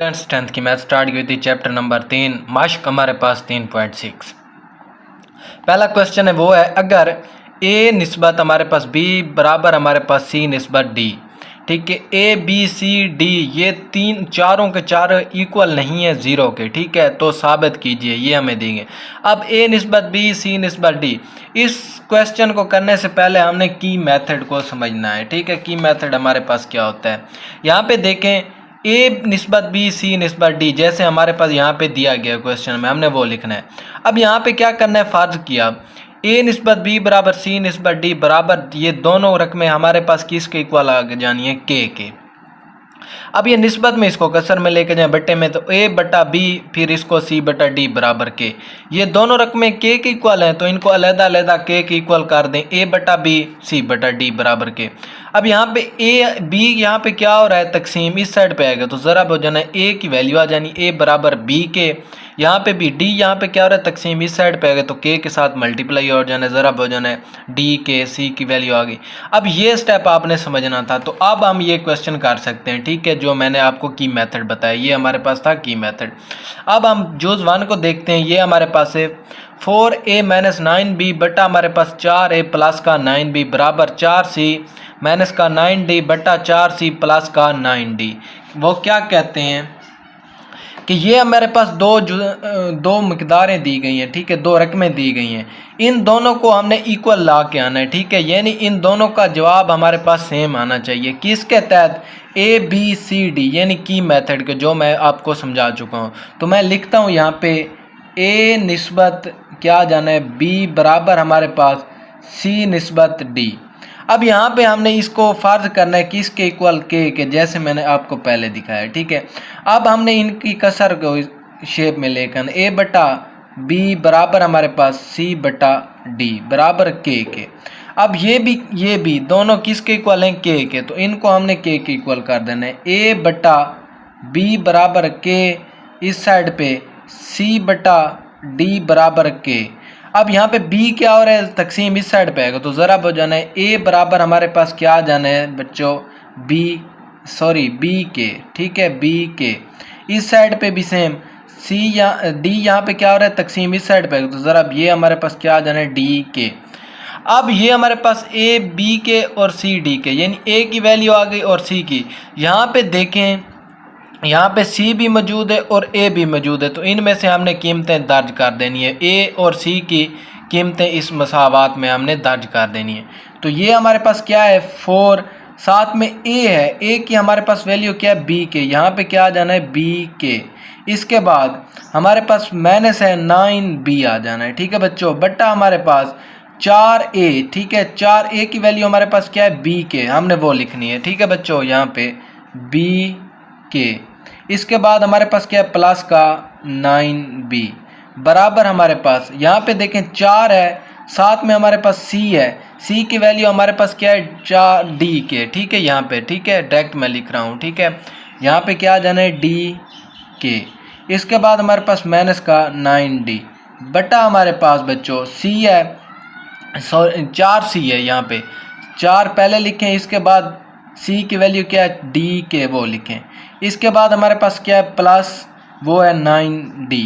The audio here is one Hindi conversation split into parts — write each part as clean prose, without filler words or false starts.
स्टूडेंट्स 10th की मैथ स्टार्ट की थी चैप्टर नंबर 3 माश्क हमारे पास 3.6। पहला क्वेश्चन है वो है अगर a निस्बत हमारे पास b बराबर हमारे पास c निस्बत d। ठीक है, a b c d ये तीन चारों के चार इक्वल नहीं है ज़ीरो के। ठीक है, तो साबित कीजिए, ये हमें देंगे। अब a निस्बत b c निस्बत d, इस क्वेश्चन को करने से पहले हमने की मेथड को समझना है। ठीक है, की मेथड हमारे पास क्या होता है, यहाँ पे देखें a निस्बत b c निस्बत d जैसे हमारे पास यहाँ पे दिया गया क्वेश्चन में, हमने वो लिखना है। अब यहाँ पे क्या करना है, फ़र्ज़ किया a निस्बत b बराबर c निस्बत d बराबर ये दोनों रकमें हमारे पास किसके इक्वल आ जानी है, k के। अब ये निस्बत में इसको कसर में लेके जाए बट्टे में, तो a बटा b फिर इसको c बटा d बराबर k, ये दोनों रकमें k के इक्वल हैं तो इनको अलग अलग k के इक्वल कर दें, a बटा b c बटा d बराबर k। अब यहाँ पे a b यहाँ पे क्या हो रहा है, तकसीम इस साइड पे आएगा तो ज़रा हो जाना है a की वैल्यू आ जानी a बराबर b के, यहाँ पे भी d यहाँ पे क्या हो रहा है, तकसीम इस साइड पे आ गया तो k के साथ मल्टीप्लाई हो जाना है, ज़रा हो जाना है d के c की वैल्यू आ गई। अब ये स्टेप आपने समझना था, तो अब हम ये क्वेश्चन कर सकते हैं। ठीक है, जो मैंने आपको की मेथड बताया ये हमारे पास था की मेथड। अब हम जूज़ 1 को देखते हैं, ये हमारे पास है 4a माइनस 9b बटा हमारे पास 4a प्लस का 9b बराबर 4c माइनस का 9d बटा 4c प्लस का 9d। वो क्या कहते हैं कि ये हमारे पास दो मकदारें दी गई हैं। ठीक है, दो रकमें दी गई हैं, इन दोनों को हमने इक्वल ला के आना है। ठीक है, यानी इन दोनों का जवाब हमारे पास सेम आना चाहिए। किसके तहत, ए बी सी डी यानी की मेथड के, जो मैं आपको समझा चुका हूँ। तो मैं लिखता हूँ यहाँ पे ए निस्बत क्या जाना है, बी बराबर हमारे पास सी निस्बत डी। अब यहाँ पे हमने इसको फ़र्ज करना है किसके इक्वल के जैसे मैंने आपको पहले दिखाया। ठीक है, अब हमने इनकी कसर को शेप में लेकर a बटा बी बराबर हमारे पास c बटा d बराबर के। अब ये भी दोनों किसके इक्वल हैं, के, तो इनको हमने के इक्वल कर देना है। a बटा b बराबर के इस साइड पे, c बटा d बराबर के। अब यहाँ पे b क्या हो रहा है, तकसीम इस साइड पे आएगा तो ज़रा हो जाना है a बराबर हमारे पास क्या आ जाना है बच्चों, b के। ठीक है, b के इस साइड पे भी सेम c या d यहाँ पे क्या हो रहा है, तकसीम इस साइड पे आएगा तो ज़रा ये हमारे पास क्या आ जाना है, d के। अब ये हमारे पास a b के और c d के, यानी a की वैल्यू आ गई और c की। यहाँ पे देखें, यहाँ पे C भी मौजूद है और A भी मौजूद है, तो इनमें से हमने कीमतें दर्ज कर देनी है। A और C की कीमतें इस मसावात में हमने दर्ज कर देनी है। तो ये हमारे पास क्या है 4, साथ में A है, A की हमारे पास वैल्यू क्या है B के, यहाँ पे क्या आ जाना है B के। इसके बाद हमारे पास माइनस है 9B आ जाना है। ठीक है बच्चों, बट्टा हमारे पास 4A। ठीक है, 4A की वैल्यू हमारे पास क्या है B के, हमने वो लिखनी है। ठीक है बच्चों, यहाँ पे B के। इसके बाद हमारे पास क्या है, प्लस का 9b बराबर हमारे पास यहाँ पे देखें 4 है, साथ में हमारे पास c है, c की वैल्यू हमारे पास क्या है 4d के। ठीक है, यहाँ पे ठीक है डायरेक्ट मैं लिख रहा हूँ। ठीक है, यहाँ पे क्या आ जाना है d के। इसके बाद हमारे पास माइनस का 9d बटा हमारे पास बच्चों c है, सॉरी 4c है, यहाँ पे 4 पहले लिखें, इसके बाद c की वैल्यू क्या है d के, वो लिखें। इसके बाद हमारे पास क्या है प्लस, वो है 9d।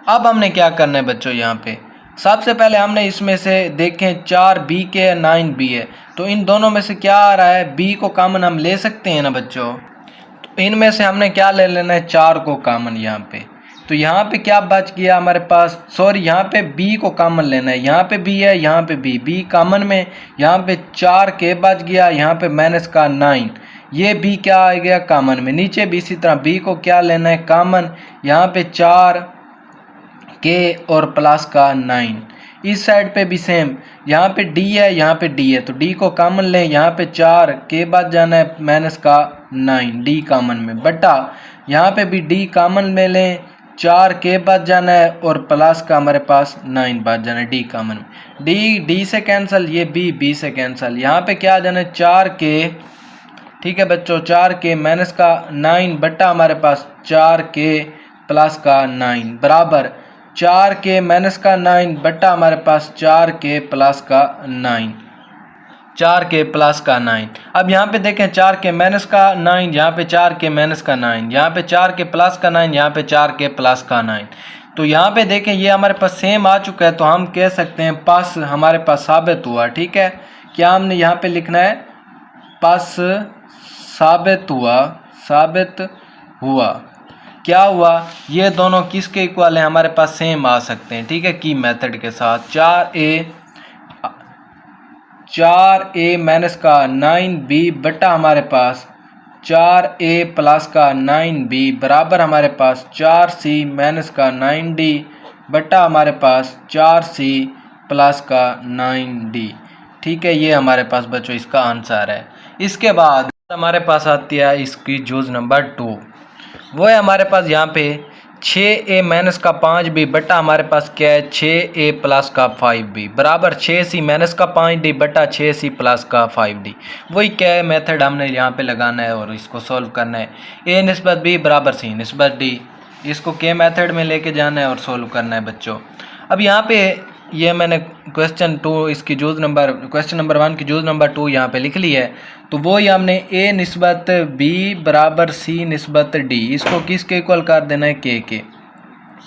अब हमने क्या करना है बच्चों, यहाँ पे सबसे पहले हमने इसमें से देखें 4b के है 9b है, तो इन दोनों में से क्या आ रहा है, b को कॉमन हम ले सकते हैं ना बच्चों। तो इनमें से हमने क्या ले लेना है, 4 को कॉमन यहाँ पे। तो यहाँ पे क्या बच गया हमारे पास, सॉरी यहाँ पे b को कॉमन लेना है, यहाँ पे b है, यहाँ पे b कॉमन में, यहाँ पे 4 के बच गया, यहाँ पे माइनस का 9, ये b क्या आ गया कॉमन में। नीचे भी इसी तरह b को क्या लेना है कॉमन, यहाँ पे 4 के और प्लस का 9। इस साइड पे भी सेम, यहाँ पे d है, यहाँ पे d है, तो d को कॉमन लें, यहाँ पे 4 के बाद जाना है माइनस का 9 d कॉमन में, बटा यहाँ पे भी d कॉमन में लें, 4 के बाद जाना है और प्लस का हमारे पास 9 बाद जाना है d कॉमन में। d से कैंसिल, ये b से कैंसिल, यहाँ पे क्या आ जाना है 4 के। ठीक है बच्चों, 4 के माइनस का 9 बट्टा हमारे पास 4 के प्लस का 9 बराबर 4 के माइनस का 9 बट्टा हमारे पास 4 के प्लस का 9। 4k प्लस का 9। अब यहाँ पे देखें 4k माइनस का 9, यहाँ पे 4k माइनस का 9, यहाँ पे 4k प्लस का 9, यहाँ पे 4k प्लस का 9। तो यहाँ पे देखें ये हमारे पास सेम आ चुका है, तो हम कह सकते हैं पास हमारे पास साबित हुआ। ठीक है, क्या हमने यहाँ पे लिखना है, पास साबित हुआ। क्या हुआ, ये दोनों किसके इक्वल हैं, हमारे पास सेम आ सकते हैं। ठीक है, की मेथड के साथ 4a माइनस का 9b बटा हमारे पास 4a प्लस का 9b बराबर हमारे पास 4c माइनस का 9d बटा हमारे पास 4c प्लस का 9d। ठीक है, ये हमारे पास बच्चों इसका आंसर है। इसके बाद हमारे पास आती है इसकी जूज नंबर 2, वो है हमारे पास यहाँ पे 6a माइनस का 5b बटा हमारे पास क्या है 6a प्लस का 5b बराबर 6c माइनस का 5d बटा 6c प्लस का 5d। वही क्या है मेथड हमने यहाँ पे लगाना है और इसको सॉल्व करना है। a निस्बत b बराबर c निस्बत d, इसको के मेथड में लेके जाना है और सॉल्व करना है बच्चों। अब यहाँ पे ये मैंने क्वेश्चन नंबर 1 की जूज नंबर 2 यहाँ पे लिख ली है। तो वो ही हमने a निस्बत b बराबर c निस्बत d, इसको किसके इक्वल कर देना है, के।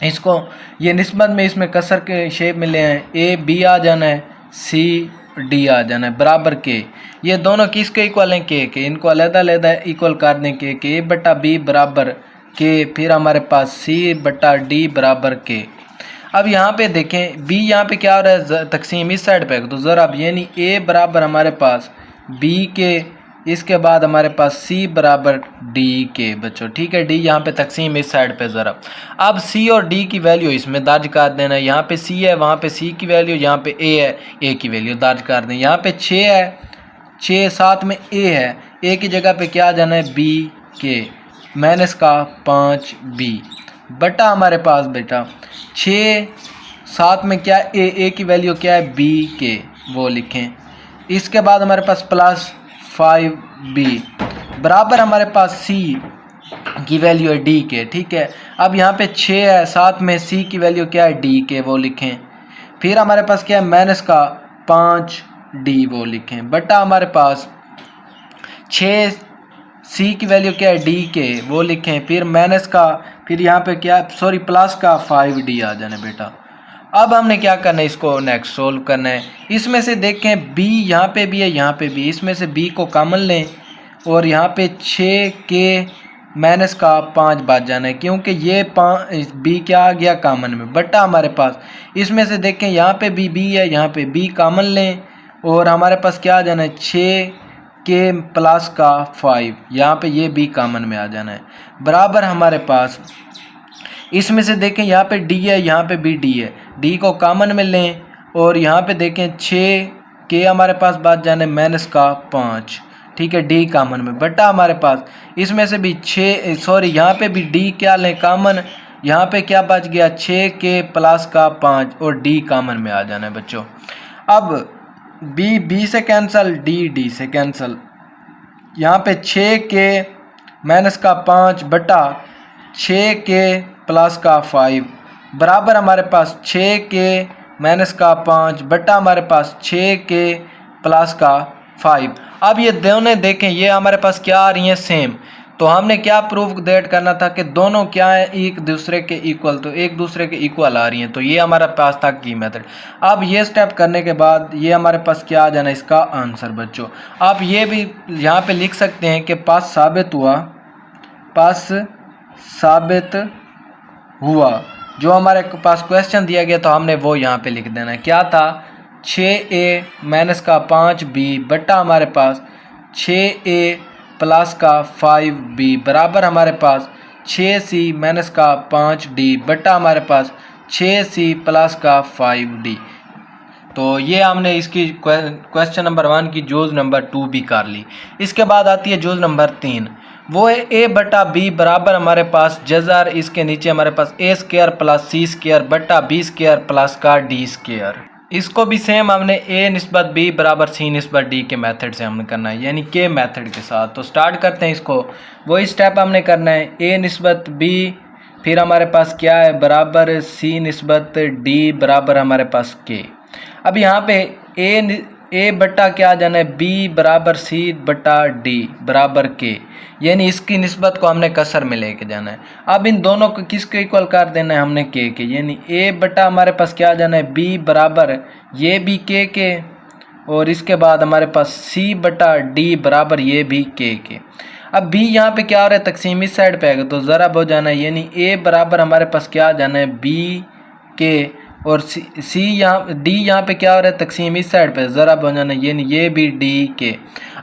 इसको ये निस्बत में इसमें कसर के शेप मिले हैं, a b आ जाना है, c d आ जाना है बराबर के। ये दोनों किसके इक्वल हैं, के। इनको अलग-अलग इक्वल कर दें, के a बटा b बराबर के, फिर हमारे पास c बटा d बराबर के। अब यहाँ पे देखें b यहाँ पे क्या हो रहा है, तकसीम इस साइड पे, तो ज़रा अब यानी a बराबर हमारे पास b के, इसके बाद हमारे पास c बराबर d के बच्चों। ठीक है, d यहाँ पे तकसीम इस साइड पे ज़रा। अब c और d की वैल्यू इसमें दर्ज कर देना, यहाँ पे c है, वहाँ पे c की वैल्यू, यहाँ पे a है, a की वैल्यू दर्ज कर दें। यहाँ पे 6 है, 6 साथ में a है, a की जगह पे क्या आ जाना है, b के माइनस का 5b बटा हमारे पास बेटा 6 साथ में क्या a की वैल्यू क्या है, b के, वो लिखें। इसके बाद हमारे पास प्लस 5b बराबर हमारे पास c की वैल्यू है d के। ठीक है, अब यहाँ पे 6 है, साथ में c की वैल्यू क्या है, d के, वो लिखें। फिर हमारे पास क्या है, माइनस का 5d, वो लिखें बटा हमारे पास 6 c की वैल्यू क्या है, d के, वो लिखें। फिर माइनस का, फिर यहाँ पे क्या, सॉरी प्लस का 5d आ जाना बेटा। अब हमने क्या करना है, इसको नेक्स्ट सोल्व करना है। इसमें से देखें b यहाँ पे भी है, यहाँ पे भी, इसमें से b को कॉमन लें और यहाँ पे 6 के माइनस का 5 बच जाना है, क्योंकि ये b क्या आ गया कॉमन में बटा हमारे पास। इसमें से देखें यहाँ पे भी b है, यहाँ पे b कॉमन लें और हमारे पास क्या आ जाना है, 6 के प्लस का 5, यहाँ पे ये b कॉमन में आ जाना है बराबर हमारे पास। इसमें से देखें यहाँ पे d है, यहाँ पे भी d है, d को कॉमन में लें और यहाँ पे देखें 6 के हमारे पास बच जाने माइनस का 5। ठीक है, d कॉमन में बटा हमारे पास। इसमें से भी 6 सॉरी यहाँ पे भी d क्या लें कॉमन, यहाँ पे क्या बच गया, 6 के प्लस का 5 और d कॉमन में आ जाना है बच्चों। अब b से कैंसल, d से कैंसल, यहाँ पे 6 के माइनस का 5 बटा 6 के प्लस का 5 बराबर हमारे पास 6 के माइनस का 5 बटा हमारे पास 6 के प्लस का 5। अब ये दोनों देखें, ये हमारे पास क्या आ रही हैं, सेम। तो हमने क्या प्रूफ डेट करना था कि दोनों क्या है, एक दूसरे के इक्वल, तो एक दूसरे के इक्वल आ रही हैं, तो ये हमारे पास था की मेथड। अब ये स्टेप करने के बाद ये हमारे पास क्या आ जाना, इसका आंसर बच्चों। आप ये भी यहाँ पे लिख सकते हैं कि पास साबित हुआ, जो हमारे पास क्वेश्चन दिया गया तो हमने वो यहाँ पे लिख देना है। क्या था, 6a माइनस का 5b बटा हमारे पास 6a प्लस का 5b बराबर हमारे पास 6c माइनस का 5d बटा हमारे पास 6c प्लस का 5d। तो ये हमने इसकी क्वेश्चन नंबर 1 की जूज नंबर 2 भी कर ली। इसके बाद आती है जूज नंबर 3, वो है a बटा b बराबर हमारे पास जज़र, इसके नीचे हमारे पास a square plus c square बटा b स्क्वायर प्लस का d स्क्वायर। इसको भी सेम हमने a निस्बत b बराबर c निस्बत d के मेथड से हमने करना है, यानी के मेथड के साथ। तो स्टार्ट करते हैं इसको, वही स्टेप हमने करना है, a निस्बत b, फिर हमारे पास क्या है बराबर c निस्बत d बराबर हमारे पास k। अब यहाँ पे ए बटा क्या आ जाना है, बी बराबर सी बटा डी बराबर के, यानी इसकी निस्बत को हमने कसर में लेके जाना है। अब इन दोनों को किसके इक्वल कर देना है हमने, के, यानी ए बटा हमारे पास क्या आ जाना है, बी बराबर ये भी के, और इसके बाद हमारे पास सी बटा डी बराबर ये भी के। अब बी यहाँ पे क्या हो रहा है, तकसीम इस साइड पे आएगा तो ज़रब हो जाना है, यानी ए बराबर हमारे पास क्या आ जाना है, बी के, और सी यहाँ डी यहाँ पे क्या हो रहा है, तकसीम इस साइड पे ज़रब हो जाना है, यानी ये भी डी के।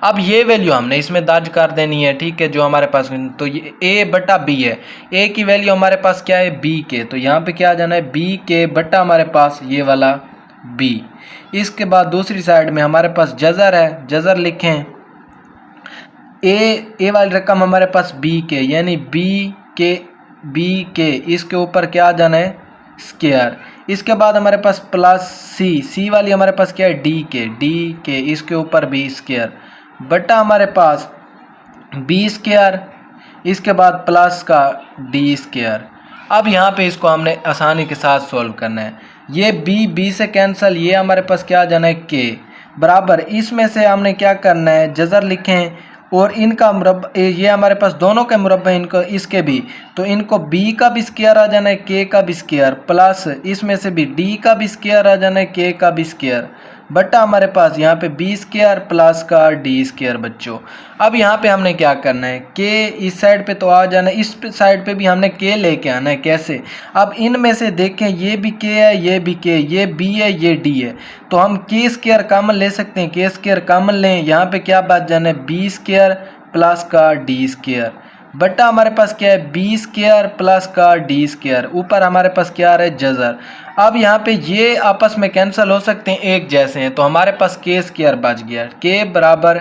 अब ये वैल्यू हमने इसमें दर्ज कर देनी है, ठीक है, जो हमारे पास, तो ये ए बटा बी है, ए की वैल्यू हमारे पास क्या है, बी के, तो यहाँ पे क्या आ जाना है, बी के बटा हमारे पास ये वाला बी। इसके बाद दूसरी साइड में हमारे पास जज़र है, जज़र लिखें, ए वाली रकम हमारे पास बी के, यानी बी के, इसके ऊपर क्या आ जाना है, स्क्वायर। इसके बाद हमारे पास प्लस सी वाली हमारे पास क्या है, डी के, इसके ऊपर बी स्क्वायर बटा हमारे पास बी स्क्वायर, इसके बाद प्लस का डी स्क्वायर। अब यहाँ पे इसको हमने आसानी के साथ सोल्व करना है, ये बी से कैंसिल, ये हमारे पास क्या आ जाना है, के बराबर, इसमें से हमने क्या करना है, जज़र लिखें, और इनका मुरब्बा, ये हमारे पास दोनों के मुरब्बा, इनको इसके भी, तो इनको बी का भी स्क्वायर आ जाना है, के का भी स्क्वायर, प्लस इसमें से भी डी का भी स्क्वायर आ जाना है, के का भी स्क्वायर बटा हमारे पास यहाँ पे बी स्क्वायर प्लस का डी स्क्वायर बच्चों। अब यहाँ पे हमने क्या करना है, के इस साइड पे तो आ जाना है, इस साइड पे भी हमने के लेके आना है। कैसे, अब इनमें से देखें, ये भी के है, ये भी के, ये बी है, ये डी है, तो हम के स्क्वायर कॉमन ले सकते हैं, के स्क्वायर कॉमन लें, यहाँ पे क्या बच जाना है, बी स्क्वायर प्लस का डी स्क्वायर बटा हमारे पास क्या है, बी स्क्वायर प्लस का डी स्क्वायर, ऊपर हमारे पास क्या आ रहा है, जज़र। अब यहाँ पे ये आपस में कैंसिल हो सकते हैं, एक जैसे हैं, तो हमारे पास के स्क्वायर बच गया, के बराबर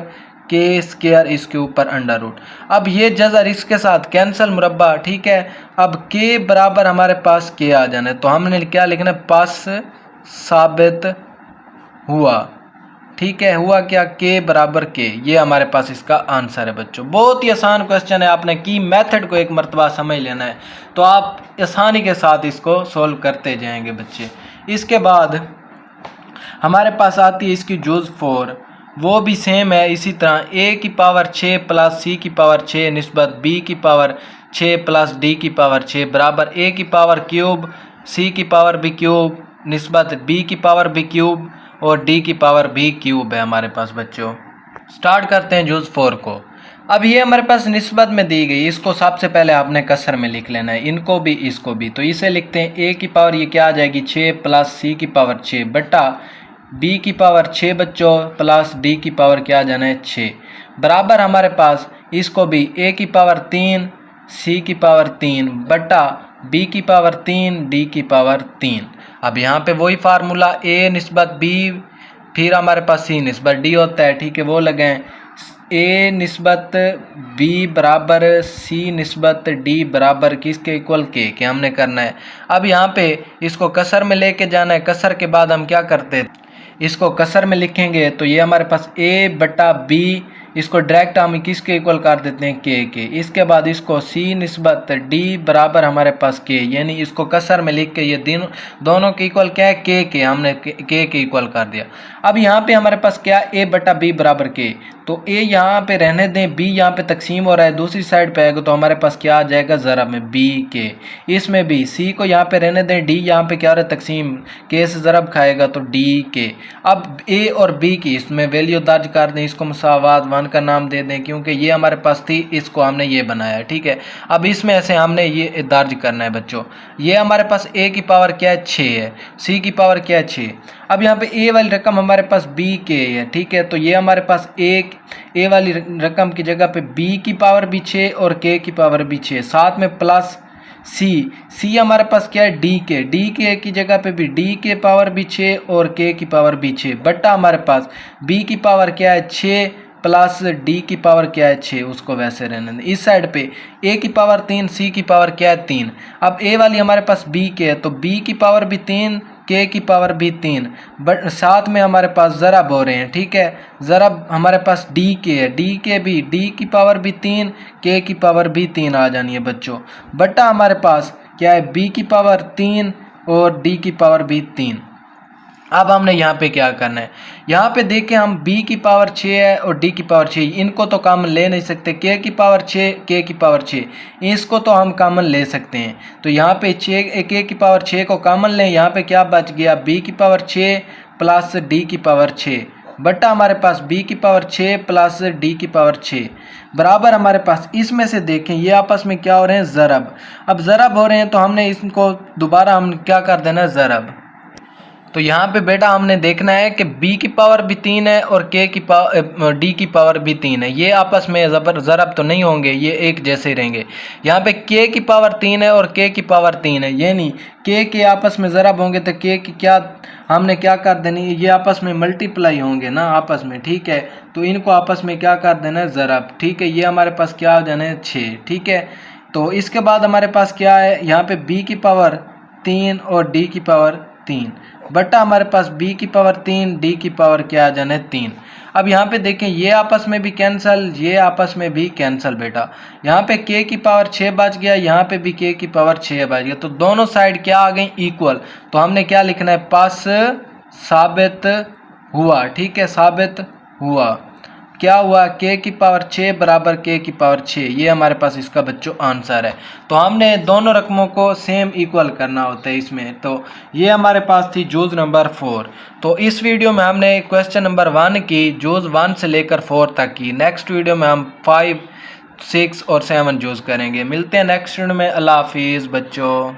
के स्क्वायर, इसके ऊपर अंडर रूट। अब ये जज़र इसके साथ कैंसिल मुरब्बा, ठीक है। अब के बराबर हमारे पास के आ जाना है, तो हमने क्या लिखना है, पास साबित हुआ, ठीक है, हुआ क्या, के बराबर के, ये हमारे पास इसका आंसर है बच्चों। बहुत ही आसान क्वेश्चन है, आपने की मेथड को एक मरतबा समझ लेना है, तो आप आसानी के साथ इसको सोल्व करते जाएंगे बच्चे। इसके बाद हमारे पास आती है इसकी जुज़ 4, वो भी सेम है इसी तरह, a की पावर 6 प्लस c की पावर 6 निस्बत b की पावर 6 प्लस d की पावर 6 बराबर a की पावर क्यूब c की पावर b क्यूब निस्बत b की पावर b क्यूब और d की पावर b क्यूब है हमारे पास बच्चों। स्टार्ट करते हैं जुज़ 4 को। अब ये हमारे पास निस्बत में दी गई, इसको सबसे पहले आपने कसर में लिख लेना है, इनको भी इसको भी, तो इसे लिखते हैं a की पावर ये क्या आ जाएगी 6 प्लस c की पावर 6 बटा b की पावर 6 बच्चों प्लस d की पावर क्या आ जाना है 6 बराबर हमारे पास इसको भी a की पावर 3 c की पावर 3 बटा b की पावर 3 d की पावर 3। अब यहाँ पे वही फार्मूला a निस्बत b फिर हमारे पास c निस्बत d होता है, ठीक है, वो लगाएं, a निस्बत b बराबर c निस्बत d बराबर किसके इक्वल के हमने करना है। अब यहाँ पे इसको कसर में लेके जाना है, कसर के बाद हम क्या करते हैं, इसको कसर में लिखेंगे, तो ये हमारे पास a बटा b, इसको डायरेक्ट हम किसके इक्वल कर देते हैं के। इसके बाद इसको c निस्बत d बराबर हमारे पास k, यानी इसको कसर में लिख के ये दोनों के इक्वल क्या है के हमने के इक्वल कर दिया। अब यहाँ पे हमारे पास क्या a बटा b बराबर k, तो a यहाँ पे रहने दें, b यहाँ पे तकसीम हो रहा है, दूसरी साइड पे आएगा तो हमारे पास क्या आ जाएगा ज़रब में b के, इसमें भी c को यहाँ पे रहने दें, d यहाँ पे क्या हो रहा है तकसीम, k से ज़रब खाएगा तो d के। अब a और b की इसमें वैल्यू दर्ज कर दें, इसको मुसावात 1 का नाम दे दें, क्योंकि ये हमारे पास थी, इसको हमने ये बनाया है, ठीक है। अब इसमें ऐसे हमने ये दर्ज करना है बच्चों, ये हमारे पास a की पावर क्या है 6 है, c की पावर क्या है 6। अब यहाँ पे a वाली रकम हमारे पास b के है, ठीक है, तो ये हमारे पास a वाली रकम की जगह पे b की पावर भी 6 और k की पावर भी 6, साथ में प्लस c हमारे पास क्या है d के की जगह पे भी d के पावर भी 6 और k की पावर भी 6 बट्टा हमारे पास b की पावर क्या है 6 प्लस d की पावर क्या है 6, उसको वैसे रहने दें। इस साइड पे a की पावर 3 c की पावर क्या है 3। अब a वाली हमारे पास b के है, तो b की पावर भी 3 k की पावर भी 3, बट साथ में हमारे पास ज़रब हो रहे हैं, ठीक है, ज़रब हमारे पास d के है, d के भी d की पावर भी 3 k की पावर भी 3 आ जानी है बच्चों, बट्टा हमारे पास क्या है b की पावर 3 और d की पावर भी 3। अब हमने यहाँ पे क्या करना है, यहाँ पे देखें हम b की पावर 6 है और d की पावर 6, इनको तो कॉमन ले नहीं सकते, k की पावर 6 k की पावर 6 इसको तो हम कॉमन ले सकते हैं। तो यहाँ पे 6 k की पावर 6 को कॉमन लें, यहाँ पे क्या बच गया b की पावर 6 प्लस d की पावर 6 बटा हमारे पास b की पावर 6 प्लस d की पावर 6 बराबर हमारे पास इसमें से देखें ये आपस में क्या हो रहे हैं, ज़रब। अब ज़रब हो रहे हैं तो हमने इसको दोबारा हम क्या कर देना है, ज़रब। तो यहाँ पे बेटा हमने देखना है कि b की पावर भी 3 है और k की पावर d की पावर भी 3 है, ये आपस में ज़रब तो नहीं होंगे, ये एक जैसे ही रहेंगे। यहाँ पे k की पावर 3 है और k की पावर 3 है, ये नहीं k के आपस में ज़रब होंगे तो k की क्या हमने क्या कर देनी, ये आपस में मल्टीप्लाई होंगे ना आपस में, ठीक है। तो इनको आपस में क्या कर देना है, ज़रब, ठीक है। ये हमारे पास क्या हो जाना है, 6, ठीक है। तो इसके बाद हमारे पास क्या है, यहाँ पे b की पावर 3 और d की पावर 3 बटा हमारे पास b की पावर 3 d की पावर क्या आ जाना है, 3। अब यहाँ पे देखें ये आपस में भी कैंसिल, ये आपस में भी कैंसिल बेटा। यहाँ पे k की पावर 6 बच गया, यहाँ पे भी k की पावर 6 बच गया, तो दोनों साइड क्या आ गई, इक्वल। तो हमने क्या लिखना है, पास साबित हुआ, ठीक है, साबित हुआ। क्या हुआ, k की पावर 6 बराबर k की पावर 6, ये हमारे पास इसका बच्चों आंसर है। तो हमने दोनों रकमों को सेम इक्वल करना होता है इसमें। तो ये हमारे पास थी जूज़ नंबर 4। तो इस वीडियो में हमने क्वेश्चन नंबर 1 की जूज़ 1 से लेकर 4 तक की। नेक्स्ट वीडियो में हम 5, 6 और 7 जूज़ करेंगे। मिलते हैं नेक्स्ट वीडियो में। अल्लाह हाफिज़ बच्चों।